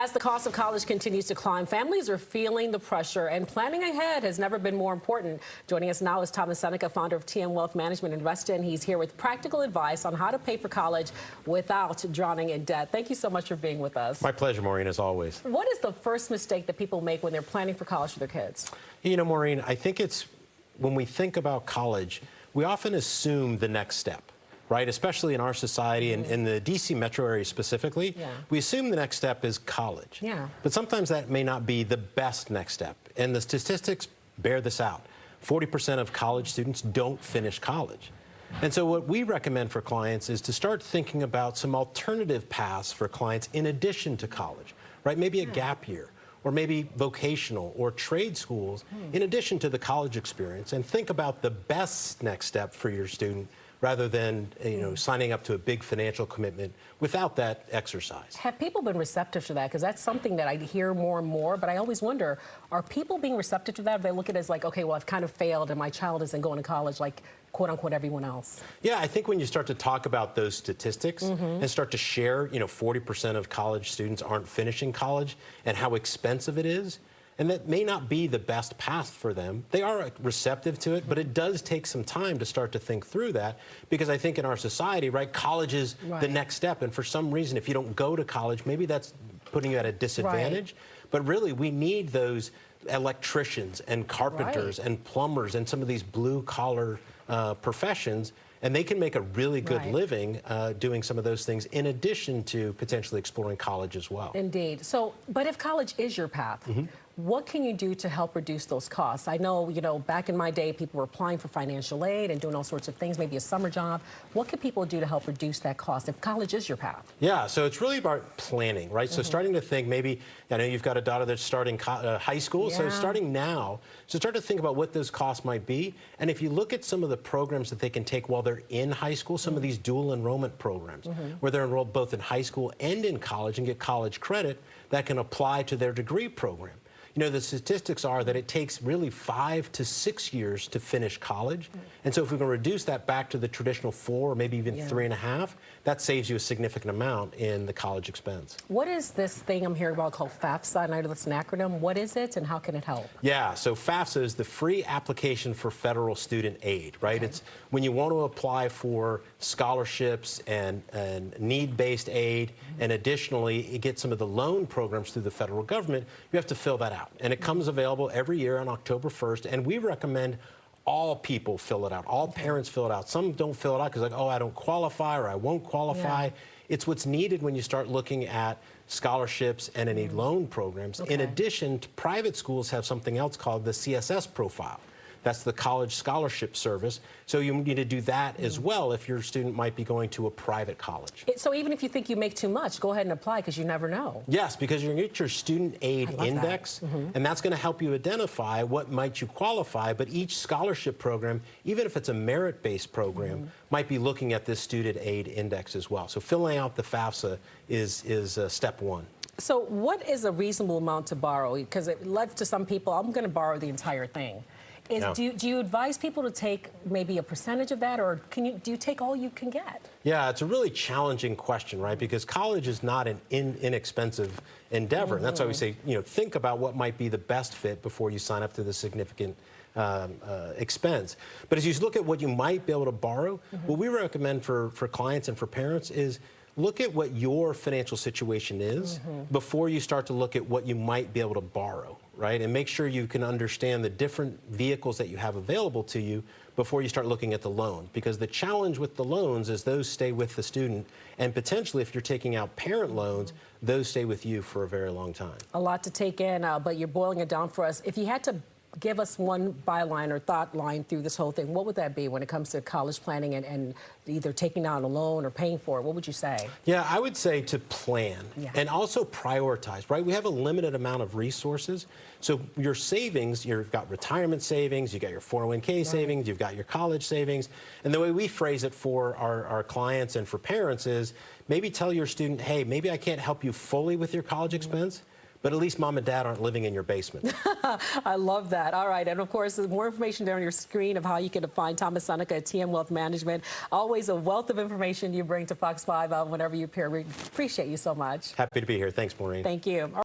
As the cost of college continues to climb, families are feeling the pressure, and planning ahead has never been more important. Joining us now is Seneca, founder of TM Wealth Management in Reston. He's here with practical advice on how to pay for college without drowning in debt. Thank you so much for being with us. My pleasure, Maureen, as always. What is the first mistake that people make when they're planning for college for their kids? You know, Maureen, I think it's when we think about college, we often assume the next step. Right, especially in our society and in the D.C. metro area specifically, we assume the next step is college. But sometimes that may not be the best next step. And the statistics bear this out. 40% of college students don't finish college. And so what we recommend for clients is to start thinking about some alternative paths for clients in addition to college, right? Maybe a gap year, or maybe vocational or trade schools in addition to the college experience, and think about the best next step for your student rather than, signing up to a big financial commitment without that exercise. Have people been receptive to that? Because that's something that I hear more and more, but I always wonder, are people being receptive to that? They look at it as like, okay, well, I've kind of failed and my child isn't going to college like, quote unquote, everyone else. Yeah, I think when you start to talk about those statistics and start to share, 40% of college students aren't finishing college and how expensive it is, and that may not be the best path for them. They are receptive to it, but it does take some time to start to think through that, because I think in our society, right, college is the next step. And for some reason, if you don't go to college, maybe that's putting you at a disadvantage. But really, we need those electricians and carpenters and plumbers and some of these blue-collar professions, and they can make a really good living doing some of those things in addition to potentially exploring college as well. Indeed. So, but if college is your path, what can you do to help reduce those costs? I know, back in my day, people were applying for financial aid and doing all sorts of things, maybe a summer job. What can people do to help reduce that cost if college is your path? Yeah, so it's really about planning, right? So starting to think, maybe, I know you've got a daughter that's starting high school, so starting now, so start to think about what those costs might be. And if you look at some of the programs that they can take while they're in high school, some of these dual enrollment programs, where they're enrolled both in high school and in college and get college credit that can apply to their degree program. The statistics are that it takes really 5 to 6 years to finish college. And so if we can reduce that back to the traditional 4 or maybe even 3.5, that saves you a significant amount in the college expense. What is this thing I'm hearing about called FAFSA? I know that's an acronym. What is it and how can it help? Yeah, so FAFSA is the free application for federal student aid, right? It's when you want to apply for scholarships and need-based aid, and additionally get some of the loan programs through the federal government, you have to fill that out. And it comes available every year on October 1st, and we recommend all people fill it out, all parents fill it out. Some don't fill it out because like, oh, I don't qualify or I won't qualify. It's what's needed when you start looking at scholarships and any loan programs. In addition, private schools have something else called the CSS profile. That's the College Scholarship Service. So you need to do that as well if your student might be going to a private college. So even if you think you make too much, go ahead and apply because you never know. Yes, because you're going to get your student aid index, and that's going to help you identify what might you qualify. But each scholarship program, even if it's a merit-based program, might be looking at this student aid index as well. So filling out the FAFSA is step one. So what is a reasonable amount to borrow? Because it led to some people, I'm going to borrow the entire thing. Do you advise people to take maybe a percentage of that, or do you take all you can get? Yeah, it's a really challenging question, right? Because college is not an inexpensive endeavor. And that's why we say, think about what might be the best fit before you sign up to the significant expense. But as you look at what you might be able to borrow, what we recommend for clients and for parents is look at what your financial situation is before you start to look at what you might be able to borrow, right? And make sure you can understand the different vehicles that you have available to you before you start looking at the loan. Because the challenge with the loans is those stay with the student, and potentially if you're taking out parent loans, those stay with you for a very long time. A lot to take in, but you're boiling it down for us. If you had to give us one byline or thought line through this whole thing, what would that be when it comes to college planning and either taking out a loan or paying for it? What would you say? Yeah, I would say to plan and also prioritize, right? We have a limited amount of resources. So your savings, you've got retirement savings, you've got your 401k savings, you've got your college savings. And the way we phrase it for our clients and for parents is maybe tell your student, hey, maybe I can't help you fully with your college expense, but at least mom and dad aren't living in your basement. I love that. All right. And of course, there's more information there on your screen of how you can find Thomas Seneca at TM Wealth Management. Always a wealth of information you bring to Fox 5 whenever you appear. We appreciate you so much. Happy to be here. Thanks, Maureen. Thank you.